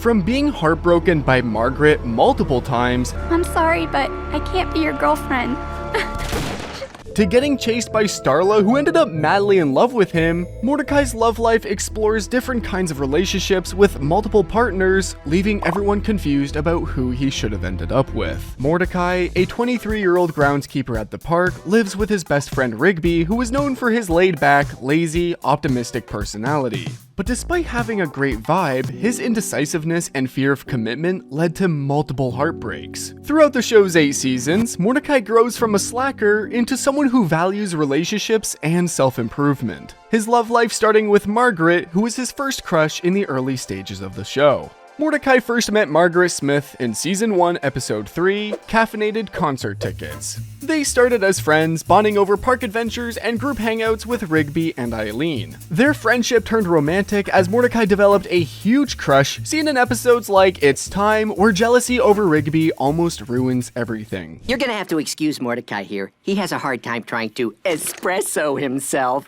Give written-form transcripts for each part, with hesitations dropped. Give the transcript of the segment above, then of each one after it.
From being heartbroken by Margaret multiple times, I'm sorry, but I can't be your girlfriend. to getting chased by Starla, who ended up madly in love with him, Mordecai's love life explores different kinds of relationships with multiple partners, leaving everyone confused about who he should have ended up with. Mordecai, a 23-year-old groundskeeper at the park, lives with his best friend Rigby, who is known for his laid-back, lazy, optimistic personality. But despite having a great vibe, his indecisiveness and fear of commitment led to multiple heartbreaks. Throughout the show's 8 seasons, Mordecai grows from a slacker into someone who values relationships and self-improvement. His love life starting with Margaret, who was his first crush in the early stages of the show. Mordecai first met Margaret Smith in Season 1, Episode 3, Caffeinated Concert Tickets. They started as friends, bonding over park adventures and group hangouts with Rigby and Eileen. Their friendship turned romantic as Mordecai developed a huge crush, seen in episodes like It's Time, where jealousy over Rigby almost ruins everything. You're gonna have to excuse Mordecai here. He has a hard time trying to espresso himself.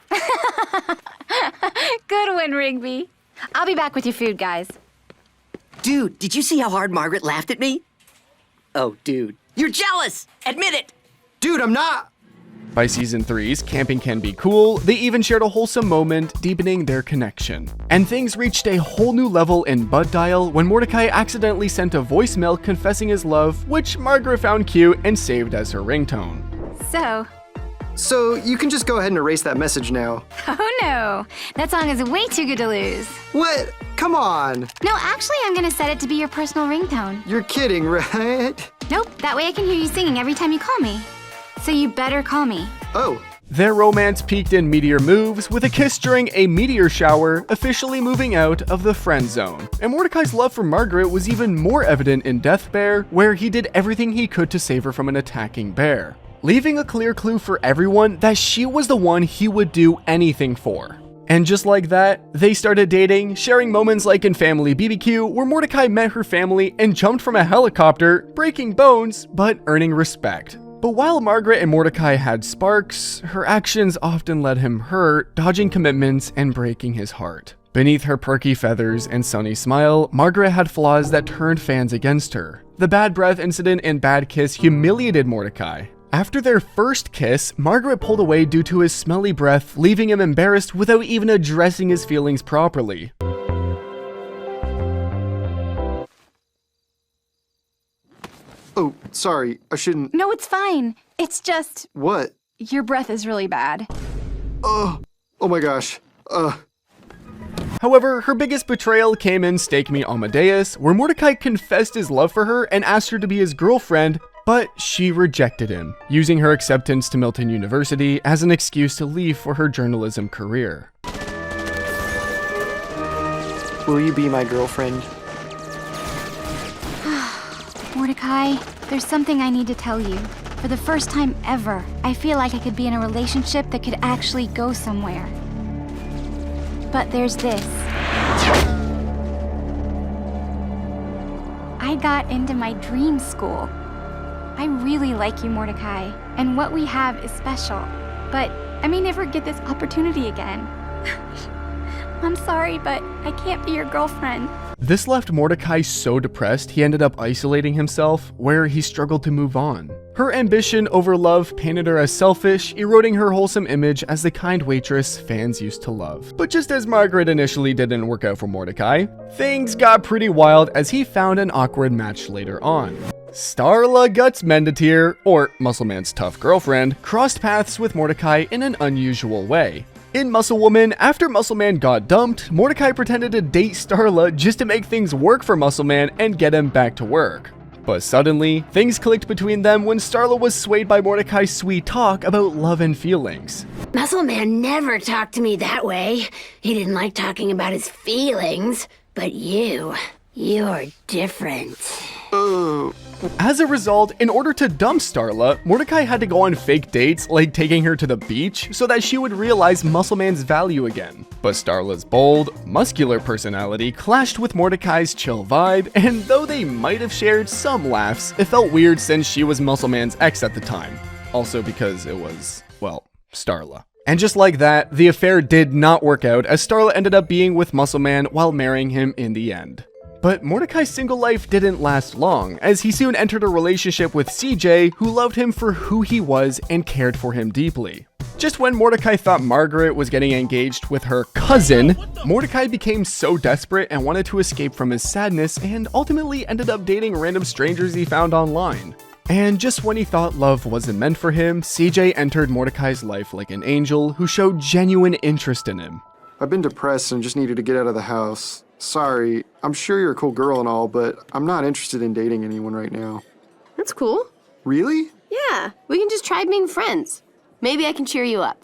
Good one, Rigby. I'll be back with your food, guys. Dude, did you see how hard Margaret laughed at me? Oh, dude. You're jealous! Admit it! Dude, I'm not! By Season 3's Camping Can Be Cool, they even shared a wholesome moment, deepening their connection. And things reached a whole new level in Butt Dial when Mordecai accidentally sent a voicemail confessing his love, which Margaret found cute and saved as her ringtone. So, you can just go ahead and erase that message now. Oh no, that song is way too good to lose. What? Come on! No, actually, I'm gonna set it to be your personal ringtone. You're kidding, right? Nope, that way I can hear you singing every time you call me. So you better call me. Oh. Their romance peaked in meteor moves, with a kiss during a meteor shower, officially moving out of the friend zone. And Mordecai's love for Margaret was even more evident in Death Bear, where he did everything he could to save her from an attacking bear, leaving a clear clue for everyone that she was the one he would do anything for. And just like that, they started dating, sharing moments like in Family BBQ, where Mordecai met her family and jumped from a helicopter, breaking bones, but earning respect. But while Margaret and Mordecai had sparks, her actions often led him hurt, dodging commitments and breaking his heart. Beneath her perky feathers and sunny smile, Margaret had flaws that turned fans against her. The bad breath incident and bad kiss humiliated Mordecai. After their first kiss, Margaret pulled away due to his smelly breath, leaving him embarrassed without even addressing his feelings properly. Oh, sorry, I shouldn't... No, it's fine. It's just... What? Your breath is really bad. Oh my gosh. However, her biggest betrayal came in Stake Me Amadeus, where Mordecai confessed his love for her and asked her to be his girlfriend, but she rejected him, using her acceptance to Milton University as an excuse to leave for her journalism career. Will you be my girlfriend? Mordecai, there's something I need to tell you. For the first time ever, I feel like I could be in a relationship that could actually go somewhere. But there's this. I got into my dream school. I really like you, Mordecai, and what we have is special. But I may never get this opportunity again. I'm sorry, but I can't be your girlfriend. This left Mordecai so depressed he ended up isolating himself, where he struggled to move on. Her ambition over love painted her as selfish, eroding her wholesome image as the kind waitress fans used to love. But just as Margaret initially didn't work out for Mordecai, things got pretty wild as he found an awkward match later on. Starla Guts Mendatir, or Muscle Man's tough girlfriend, crossed paths with Mordecai in an unusual way. In Muscle Woman, after Muscle Man got dumped, Mordecai pretended to date Starla just to make things work for Muscle Man and get him back to work. But suddenly, things clicked between them when Starla was swayed by Mordecai's sweet talk about love and feelings. Muscle Man never talked to me that way. He didn't like talking about his feelings. But you're different. As a result, in order to dump Starla, Mordecai had to go on fake dates, like taking her to the beach, so that she would realize Muscle Man's value again. But Starla's bold, muscular personality clashed with Mordecai's chill vibe, and though they might have shared some laughs, it felt weird since she was Muscle Man's ex at the time. Also because it was, well, Starla. And just like that, the affair did not work out, as Starla ended up being with Muscle Man while marrying him in the end. But Mordecai's single life didn't last long, as he soon entered a relationship with CJ, who loved him for who he was and cared for him deeply. Just when Mordecai thought Margaret was getting engaged with her cousin, Mordecai became so desperate and wanted to escape from his sadness and ultimately ended up dating random strangers he found online. And just when he thought love wasn't meant for him, CJ entered Mordecai's life like an angel who showed genuine interest in him. I've been depressed and just needed to get out of the house. Sorry, I'm sure you're a cool girl and all, but I'm not interested in dating anyone right now. That's cool. Really? Yeah, we can just try being friends. Maybe I can cheer you up.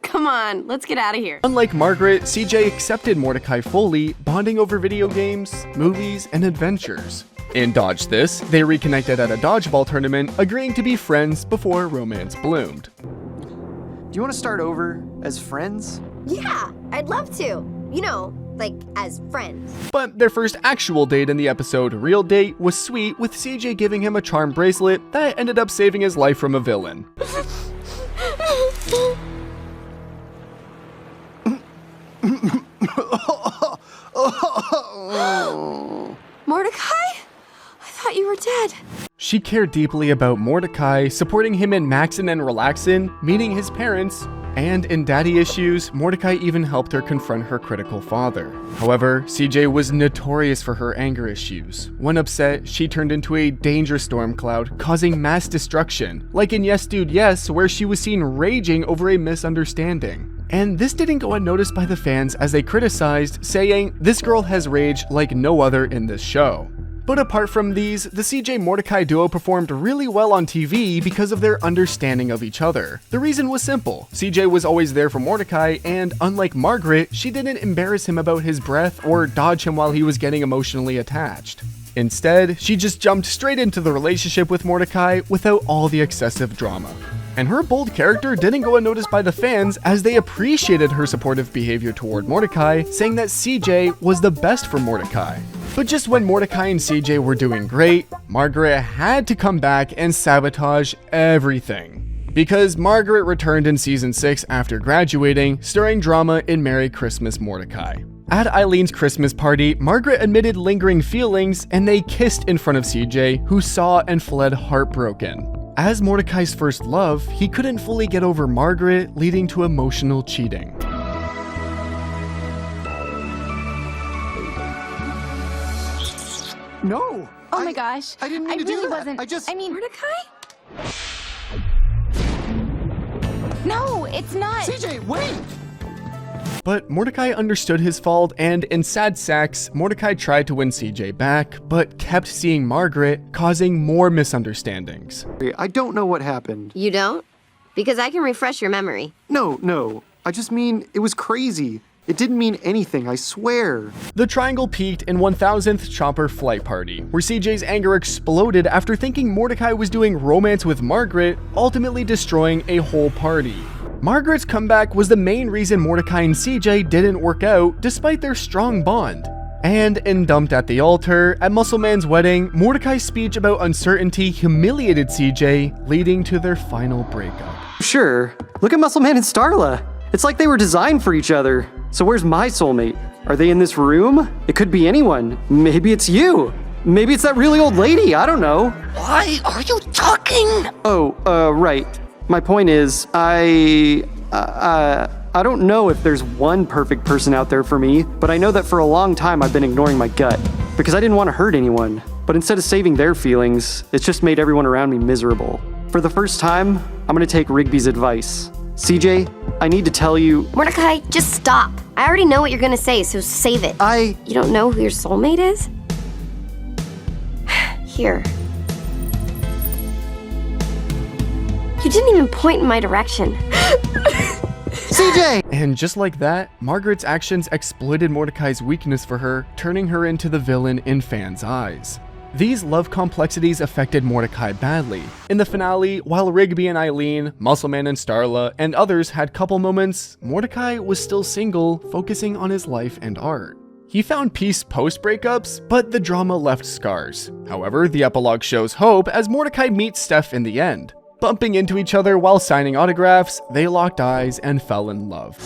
Come on, let's get out of here. Unlike Margaret, CJ accepted Mordecai fully, bonding over video games, movies, and adventures. In Dodge This, they reconnected at a dodgeball tournament, agreeing to be friends before romance bloomed. Do you want to start over as friends? Yeah, I'd love to. You know, like as friends. But their first actual date in the episode Real Date was sweet, with CJ giving him a charm bracelet that ended up saving his life from a villain. Mordecai? I thought you were dead. She cared deeply about Mordecai, supporting him in Maxin and Relaxin, meeting his parents, and in daddy issues, Mordecai even helped her confront her critical father. However, CJ was notorious for her anger issues. When upset, she turned into a danger storm cloud, causing mass destruction, like in Yes Dude Yes, where she was seen raging over a misunderstanding. And this didn't go unnoticed by the fans, as they criticized, saying, "This girl has rage like no other in this show." But apart from these, the CJ Mordecai duo performed really well on TV because of their understanding of each other. The reason was simple. CJ was always there for Mordecai, and unlike Margaret, she didn't embarrass him about his breath or dodge him while he was getting emotionally attached. Instead, she just jumped straight into the relationship with Mordecai without all the excessive drama. And her bold character didn't go unnoticed by the fans, as they appreciated her supportive behavior toward Mordecai, saying that CJ was the best for Mordecai. But just when Mordecai and CJ were doing great, Margaret had to come back and sabotage everything. Because Margaret returned in season 6 after graduating, stirring drama in Merry Christmas Mordecai. At Eileen's Christmas party, Margaret admitted lingering feelings, and they kissed in front of CJ, who saw and fled heartbroken. As Mordecai's first love, he couldn't fully get over Margaret, leading to emotional cheating. No! Oh my gosh. I didn't mean to do really that. wasn't. I mean... Mordecai? No, it's not. CJ, wait! But Mordecai understood his fault, and in sad sacks, Mordecai tried to win CJ back, but kept seeing Margaret, causing more misunderstandings. I don't know what happened. You don't? Because I can refresh your memory. No. I just mean, it was crazy. It didn't mean anything, I swear. The triangle peaked in 1000th Chopper Flight Party, where CJ's anger exploded after thinking Mordecai was doing romance with Margaret, ultimately destroying a whole party. Margaret's comeback was the main reason Mordecai and CJ didn't work out, despite their strong bond. And in Dumped at the Altar, at Muscleman's wedding, Mordecai's speech about uncertainty humiliated CJ, leading to their final breakup. Sure, look at Muscleman and Starla. It's like they were designed for each other. So where's my soulmate? Are they in this room? It could be anyone. Maybe it's you. Maybe it's that really old lady, I don't know. Why are you talking? Right. My point is, I don't know if there's one perfect person out there for me, but I know that for a long time I've been ignoring my gut because I didn't want to hurt anyone. But instead of saving their feelings, it's just made everyone around me miserable. For the first time, I'm gonna take Rigby's advice. CJ, I need to tell you... Mordecai, just stop. I already know what you're gonna say, so save it. You don't know who your soulmate is? Here. You didn't even point in my direction. CJ! And just like that, Margaret's actions exploited Mordecai's weakness for her, turning her into the villain in fans' eyes. These love complexities affected Mordecai badly. In the finale, while Rigby and Eileen, Muscleman and Starla, and others had couple moments, Mordecai was still single, focusing on his life and art. He found peace post-breakups, but the drama left scars. However, the epilogue shows hope as Mordecai meets Steph in the end. Bumping into each other while signing autographs, they locked eyes and fell in love.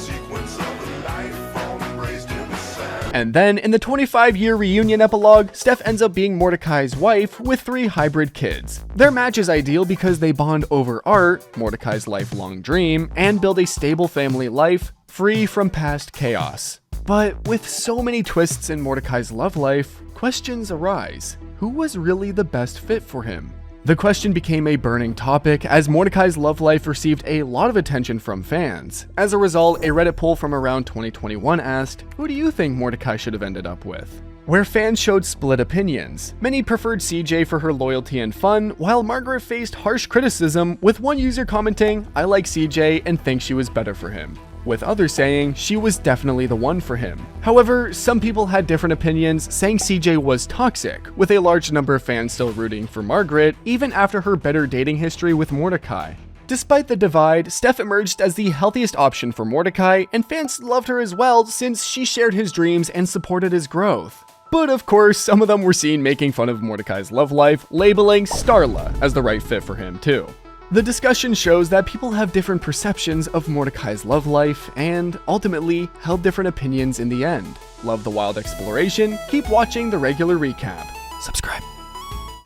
And then, in the 25-year reunion epilogue, Steph ends up being Mordecai's wife with 3 hybrid kids. Their match is ideal because they bond over art, Mordecai's lifelong dream, and build a stable family life, free from past chaos. But with so many twists in Mordecai's love life, questions arise. Who was really the best fit for him? The question became a burning topic as Mordecai's love life received a lot of attention from fans. As a result, a Reddit poll from around 2021 asked, who do you think Mordecai should have ended up with? Where fans showed split opinions. Many preferred CJ for her loyalty and fun, while Margaret faced harsh criticism, with one user commenting, I like CJ and think she was better for him, with others saying she was definitely the one for him. However, some people had different opinions, saying CJ was toxic, with a large number of fans still rooting for Margaret, even after her better dating history with Mordecai. Despite the divide, Steph emerged as the healthiest option for Mordecai, and fans loved her as well since she shared his dreams and supported his growth. But of course, some of them were seen making fun of Mordecai's love life, labeling Starla as the right fit for him too. The discussion shows that people have different perceptions of Mordecai's love life and, ultimately, held different opinions in the end. Love the wild exploration? Keep watching the regular recap. Subscribe.